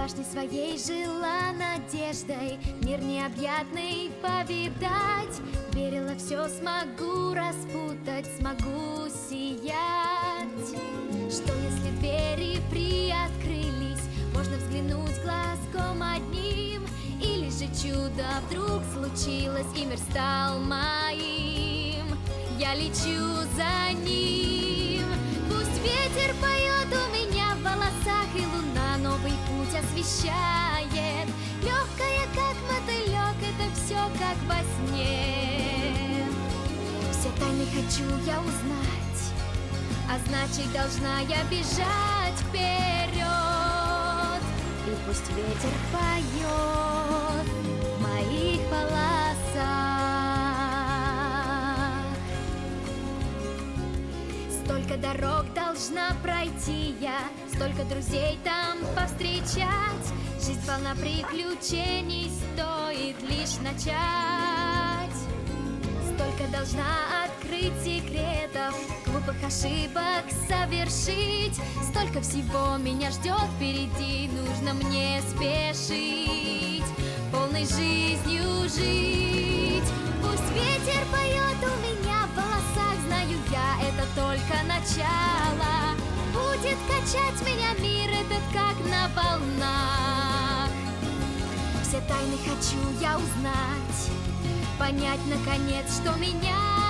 башни своей жила надеждой мир необъятный повидать. Верила, все смогу распутать, смогу сиять. Что если двери приоткрылись, можно взглянуть глазком одним, или же чудо вдруг случилось и мир стал моим. Я лечу за ним. Пусть ветер поет у меня в волосах, и луна новый путь освещает. Легкая, как мотылек, это все как во сне. Все тайны хочу я узнать, а значит должна я бежать вперед. И пусть ветер поет в моих волосах. Столько дорог должна пройти я, столько друзей там повстречать. Жизнь полна приключений, стоит лишь начать. Столько должна открыть секретов, глупых ошибок совершить. Столько всего меня ждет впереди, нужно мне спешить, полной жизнью жить. Пусть ветер поет у меня в волосах, знаю я, это только начало. Будет качать меня мир этот, как на волнах. Все тайны хочу я узнать, понять наконец, что меня